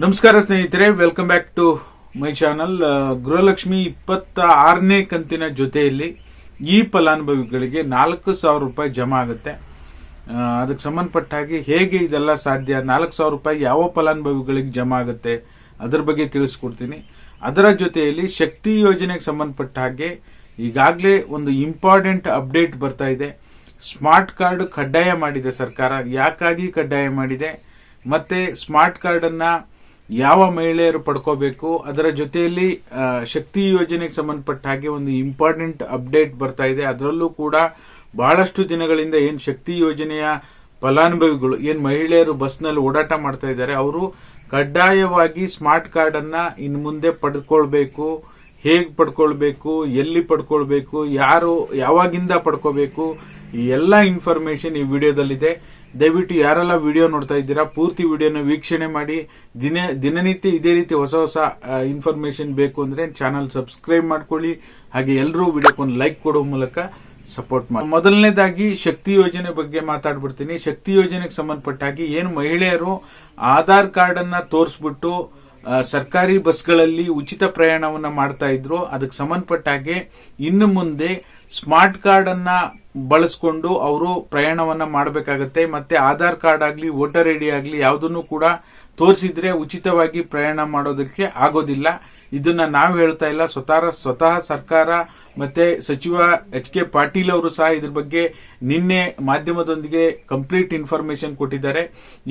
ನಮಸ್ಕಾರ ಸ್ನೇಹಿತರೆ, welcome back to my channel. Gruhalakshmi 26ನೇ ಕಂತಿನ ಜೊತೆಯಲ್ಲಿ ಈ ಫಲಾನುಭವಿಗಳಿಗೆ 4,000 ರೂಪಾಯಿ ಜಮಾ ಆಗುತ್ತೆ. ಅದಕ್ಕೆ ಸಂಬಂಧಪಟ್ಟ ಹಾಗೆ ಹೇಗೆ ಇದೆಲ್ಲ ಸಾಧ್ಯ, 4,000 ರೂಪಾಯಿ ಯಾವ ಫಲಾನುಭವಿಗಳಿಗೆ ಜಮಾ ಆಗುತ್ತೆ ಅದರ ಬಗ್ಗೆ ತಿಳಿಸ್ಕೊಡ್ತೀನಿ. ಅದರ ಜೊತೆಯಲ್ಲಿ ಶಕ್ತಿ ಯೋಜನೆಗೆ ಸಂಬಂಧಪಟ್ಟ ಹಾಗೆ ಈಗಾಗಲೇ ಒಂದು ಇಂಪಾರ್ಟೆಂಟ್ ಅಪ್ಡೇಟ್ ಬರ್ತಾ ಇದೆ. ಸ್ಮಾರ್ಟ್ ಕಾರ್ಡ್ ಕಡ್ಡಾಯ ಮಾಡಿದೆ ಸರ್ಕಾರ. ಯಾಕಾಗಿ ಕಡ್ಡಾಯ ಮಾಡಿದೆ, ಮತ್ತೆ ಸ್ಮಾರ್ಟ್ ಕಾರ್ಡ್ ಅನ್ನ ಯಾವ ಮಹಿಳೆಯರು ಪಡ್ಕೋಬೇಕು, ಅದರ ಜೊತೆಯಲ್ಲಿ ಶಕ್ತಿ ಯೋಜನೆಗೆ ಸಂಬಂಧಪಟ್ಟ ಹಾಗೆ ಒಂದು ಇಂಪಾರ್ಟೆಂಟ್ ಅಪ್ಡೇಟ್ ಬರ್ತಾ ಇದೆ. ಅದರಲ್ಲೂ ಕೂಡ ಬಹಳಷ್ಟು ದಿನಗಳಿಂದ ಏನ್ ಶಕ್ತಿ ಯೋಜನೆಯ ಫಲಾನುಭವಿಗಳು ಏನ್ ಮಹಿಳೆಯರು ಬಸ್ನಲ್ಲಿ ಓಡಾಟ ಮಾಡ್ತಾ ಇದ್ದಾರೆ, ಅವರು ಕಡ್ಡಾಯವಾಗಿ ಸ್ಮಾರ್ಟ್ ಕಾರ್ಡ್ ಅನ್ನ ಇನ್ನು ಮುಂದೆ ಪಡ್ಕೊಳ್ಬೇಕು. ಹೇಗ್ ಪಡ್ಕೊಳ್ಬೇಕು, ಎಲ್ಲಿ ಪಡ್ಕೊಳ್ಬೇಕು, ಯಾರು ಯಾವಾಗಿಂದ ಪಡ್ಕೋಬೇಕು, ಈ ಎಲ್ಲ ಇನ್ಫಾರ್ಮೇಶನ್ ಈ ವಿಡಿಯೋದಲ್ಲಿದೆ. ದಯವಿಟ್ಟು ಯಾರೆಲ್ಲ ವಿಡಿಯೋ ನೋಡ್ತಾ ಇದ್ದೀರಾ ಪೂರ್ತಿ ವಿಡಿಯೋನ ವೀಕ್ಷಣೆ ಮಾಡಿ. ದಿನನಿತ್ಯ ಇದೇ ರೀತಿ ಹೊಸ ಹೊಸ ಇನ್ಫಾರ್ಮೇಶನ್ ಬೇಕು ಅಂದ್ರೆ ಚಾನಲ್ ಸಬ್ಸ್ಕ್ರೈಬ್ ಮಾಡ್ಕೊಳ್ಳಿ. ಹಾಗೆ ಎಲ್ಲರೂ ವಿಡಿಯೋಕ್ಕೊಂದು ಲೈಕ್ ಕೊಡೋ ಮೂಲಕ ಸಪೋರ್ಟ್ ಮಾಡಿ. ಮೊದಲನೇದಾಗಿ ಶಕ್ತಿ ಯೋಜನೆ ಬಗ್ಗೆ ಮಾತಾಡ್ಬಿಡ್ತೀನಿ. ಶಕ್ತಿ ಯೋಜನೆಗೆ ಸಂಬಂಧಪಟ್ಟ ಹಾಗೆ ಏನು ಮಹಿಳೆಯರು ಆಧಾರ್ ಕಾರ್ಡ್ ಅನ್ನ ತೋರಿಸ್ಬಿಟ್ಟು ಸರ್ಕಾರಿ ಬಸ್ಗಳಲ್ಲಿ ಉಚಿತ ಪ್ರಯಾಣವನ್ನ ಮಾಡ್ತಾ ಇದ್ರು, ಅದಕ್ಕೆ ಸಂಬಂಧಪಟ್ಟ ಹಾಗೆ ಇನ್ನು ಮುಂದೆ ಸ್ಮಾರ್ಟ್ ಕಾರ್ಡ್ ಅನ್ನ ಬಳಸ್ಕೊಂಡು ಅವರು ಪ್ರಯಾಣವನ್ನ ಮಾಡಬೇಕಾಗತ್ತೆ. ಮತ್ತೆ ಆಧಾರ್ ಕಾರ್ಡ್ ಆಗ್ಲಿ ವೋಟರ್ ಐಡಿ ಆಗ್ಲಿ ಯಾವುದನ್ನು ಕೂಡ ತೋರಿಸಿದ್ರೆ ಉಚಿತವಾಗಿ ಪ್ರಯಾಣ ಮಾಡೋದಕ್ಕೆ ಆಗೋದಿಲ್ಲ. ಇದನ್ನ ನಾವು ಹೇಳ್ತಾ ಇಲ್ಲ, ಸ್ವತಃ ಸರ್ಕಾರ ಮತ್ತೆ ಸಚಿವ ಎಚ್.ಕೆ. ಪಾಟೀಲ್ ಅವರು ಸಹ ಇದ್ರ ಬಗ್ಗೆ ನಿನ್ನೆ ಮಾಧ್ಯಮದೊಂದಿಗೆ ಕಂಪ್ಲೀಟ್ ಇನ್ಫಾರ್ಮೇಶನ್ ಕೊಟ್ಟಿದ್ದಾರೆ.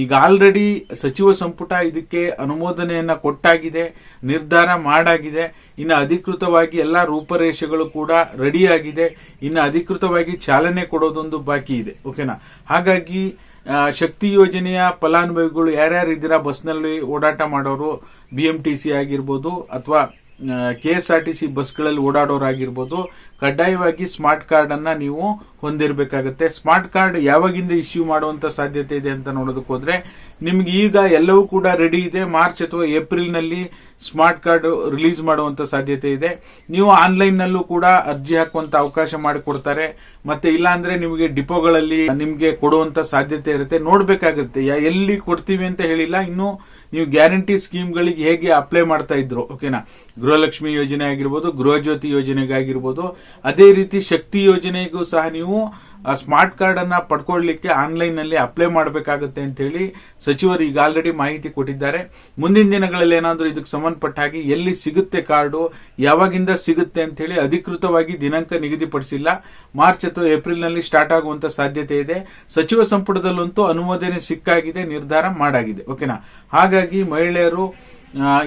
ಈಗ ಆಲ್ರೆಡಿ ಸಚಿವ ಸಂಪುಟ ಇದಕ್ಕೆ ಅನುಮೋದನೆಯನ್ನ ಕೊಟ್ಟಾಗಿದೆ, ನಿರ್ಧಾರ ಮಾಡಾಗಿದೆ. ಇನ್ನು ಅಧಿಕೃತವಾಗಿ ಎಲ್ಲಾ ರೂಪರೇಷೆಗಳು ಕೂಡ ರೆಡಿ ಆಗಿದೆ. ಇನ್ನು ಅಧಿಕೃತವಾಗಿ ಚಾಲನೆ ಕೊಡೋದೊಂದು ಬಾಕಿ ಇದೆ. ಓಕೆನಾ? ಹಾಗಾಗಿ ಶಕ್ತಿ ಯೋಜನೆಯ ಫಲಾನುಭವಿಗಳು ಯಾರ್ಯಾರು ಇದ್ದೀರಾ, ಬಸ್ನಲ್ಲಿ ಓಡಾಟ ಮಾಡೋರು, ಬಿಎಂಟಿಸಿ ಆಗಿರ್ಬೋದು ಅಥವಾ ಕೆಎಸ್ಆರ್ಟಿಸಿ ಬಸ್ಗಳಲ್ಲಿ ಓಡಾಡೋರಾಗಿರ್ಬೋದು, ಕಡ್ಡಾಯವಾಗಿ ಸ್ಮಾರ್ಟ್ ಕಾರ್ಡ್ ಅನ್ನ ನೀವು ಹೊಂದಿರಬೇಕಾಗುತ್ತೆ. ಸ್ಮಾರ್ಟ್ ಕಾರ್ಡ್ ಯಾವಾಗಿಂದ ಇಶ್ಯೂ ಮಾಡುವಂತ ಸಾಧ್ಯತೆ ಇದೆ ಅಂತ ನೋಡೋದಕ್ಕೆ ಹೋದ್ರೆ ನಿಮ್ಗೆ ಈಗ ಎಲ್ಲವೂ ಕೂಡ ರೆಡಿ ಇದೆ. ಮಾರ್ಚ್ ಅಥವಾ ಏಪ್ರಿಲ್ ನಲ್ಲಿ ಸ್ಮಾರ್ಟ್ ಕಾರ್ಡ್ ರಿಲೀಸ್ ಮಾಡುವಂತ ಸಾಧ್ಯತೆ ಇದೆ. ನೀವು ಆನ್ಲೈನ್ ನಲ್ಲೂ ಕೂಡ ಅರ್ಜಿ ಹಾಕುವಂತ ಅವಕಾಶ ಮಾಡಿಕೊಡ್ತಾರೆ. ಮತ್ತೆ ಇಲ್ಲ ಅಂದ್ರೆ ನಿಮಗೆ ಡಿಪೋಗಳಲ್ಲಿ ನಿಮ್ಗೆ ಕೊಡುವಂತ ಸಾಧ್ಯತೆ ಇರುತ್ತೆ. ನೋಡ್ಬೇಕಾಗುತ್ತೆ ಎಲ್ಲಿ ಕೊಡ್ತೀವಿ ಅಂತ ಹೇಳಿಲ್ಲ. ಇನ್ನು ನೀವು ಗ್ಯಾರಂಟಿ ಸ್ಕೀಮ್ಗಳಿಗೆ ಹೇಗೆ ಅಪ್ಲೈ ಮಾಡ್ತಾ ಇದ್ರು, ಓಕೆನಾ, ಗೃಹಲಕ್ಷ್ಮಿ ಯೋಜನೆ ಆಗಿರ್ಬೋದು, ಗೃಹ ಜ್ಯೋತಿ ಯೋಜನೆಗಾಗಿರ್ಬೋದು, ಅದೇ ರೀತಿ ಶಕ್ತಿ ಯೋಜನೆಗೂ ಸಹ ನೀವು ಸ್ಮಾರ್ಟ್ ಕಾರ್ಡ್ ಅನ್ನ ಪಡ್ಕೊಳ್ಳಿಕ್ಕೆ ಆನ್ಲೈನ್ ನಲ್ಲಿ ಅಪ್ಲೈ ಮಾಡಬೇಕಾಗುತ್ತೆ ಅಂತ ಹೇಳಿ ಸಚಿವರು ಈಗ ಆಲ್ರೆಡಿ ಮಾಹಿತಿ ಕೊಟ್ಟಿದ್ದಾರೆ. ಮುಂದಿನ ದಿನಗಳಲ್ಲಿ ಏನಾದರೂ ಇದಕ್ಕೆ ಸಂಬಂಧಪಟ್ಟ ಹಾಗೆ ಎಲ್ಲಿ ಸಿಗುತ್ತೆ ಕಾರ್ಡು, ಯಾವಾಗಿಂದ ಸಿಗುತ್ತೆ ಅಂತ ಹೇಳಿ ಅಧಿಕೃತವಾಗಿ ದಿನಾಂಕ ನಿಗದಿಪಡಿಸಿಲ್ಲ. ಮಾರ್ಚ್ ಅಥವಾ ಏಪ್ರಿಲ್ ನಲ್ಲಿ ಸ್ಟಾರ್ಟ್ ಆಗುವಂತ ಸಾಧ್ಯತೆ ಇದೆ. ಸಚಿವ ಸಂಪುಟದಲ್ಲಂತೂ ಅನುಮೋದನೆ ಸಿಕ್ಕಾಗಿದೆ, ನಿರ್ಧಾರ ಮಾಡಾಗಿದೆ. ಓಕೆನಾ? ಹಾಗಾಗಿ ಮಹಿಳೆಯರು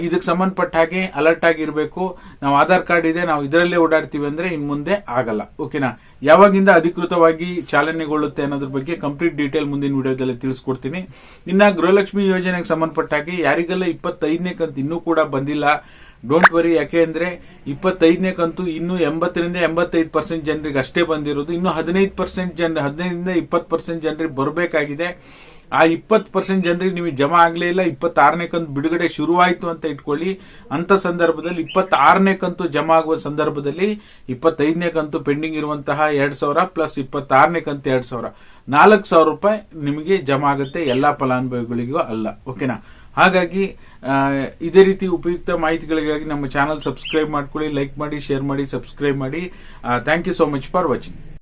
ಇದಕ್ಕೆ ಸಂಬಂಧಪಟ್ಟ ಹಾಗೆ ಅಲರ್ಟ್ ಆಗಿರಬೇಕು. ನಾವು ಆಧಾರ್ ಕಾರ್ಡ್ ಇದೆ, ನಾವು ಇದರಲ್ಲೇ ಓಡಾಡ್ತೀವಿ ಅಂದ್ರೆ ಇನ್ ಮುಂದೆ ಆಗಲ್ಲ. ಓಕೆನಾ? ಯಾವಾಗಿಂದ ಅಧಿಕೃತವಾಗಿ ಚಾಲನೆಗೊಳ್ಳುತ್ತೆ ಅನ್ನೋದ್ರ ಬಗ್ಗೆ ಕಂಪ್ಲೀಟ್ ಡೀಟೇಲ್ ಮುಂದಿನ ವಿಡಿಯೋದಲ್ಲಿ ತಿಳಿಸ್ಕೊಡ್ತೀನಿ. ಇನ್ನ ಗೃಹಲಕ್ಷ್ಮಿ ಯೋಜನೆಗೆ ಸಂಬಂಧಪಟ್ಟ ಹಾಗೆ ಯಾರಿಗೆಲ್ಲ 25ನೇ ಕಂತು ಇನ್ನೂ ಕೂಡ ಬಂದಿಲ್ಲ, ಡೋಂಟ್ ವರಿ. ಯಾಕೆ ಅಂದ್ರೆ 25ನೇ ಕಂತು ಇನ್ನು 80ರಿಂದ 85% ಜನರಿಗೆ ಅಷ್ಟೇ ಬಂದಿರೋದು. ಇನ್ನು 15ರಿಂದ 20% ಜನರಿಗೆ ಬರಬೇಕಾಗಿದೆ. ಆ 20% ಜನರಿಗೆ ನೀವು ಜಮಾ ಆಗ್ಲೇ ಇಲ್ಲ. 26ನೇ ಕಂತು ಬಿಡುಗಡೆ ಶುರುವಾಯಿತು ಅಂತ ಇಟ್ಕೊಳ್ಳಿ. ಅಂತ ಸಂದರ್ಭದಲ್ಲಿ 26ನೇ ಕಂತು ಜಮಾ ಆಗುವ ಸಂದರ್ಭದಲ್ಲಿ 25ನೇ ಕಂತು ಪೆಂಡಿಂಗ್ ಇರುವಂತಹ 2,000 ಪ್ಲಸ್ 26ನೇ ಕಂತು 2,000, 4,000 ರೂಪಾಯಿ ನಿಮಗೆ ಜಮಾ ಆಗುತ್ತೆ. ಎಲ್ಲಾ ಫಲಾನುಭವಿಗಳಿಗೂ ಅಲ್ಲ. ಓಕೆನಾ? ಹಾಗಾಗಿ ಇದೇ ರೀತಿ ಉಪಯುಕ್ತ ಮಾಹಿತಿಗಳಿಗಾಗಿ ನಮ್ಮ ಚಾನಲ್ ಸಬ್ಸ್ಕ್ರೈಬ್ ಮಾಡ್ಕೊಳ್ಳಿ, ಲೈಕ್ ಮಾಡಿ, ಶೇರ್ ಮಾಡಿ, ಸಬ್ಸ್ಕ್ರೈಬ್ ಮಾಡಿ. Thank you so much for watching.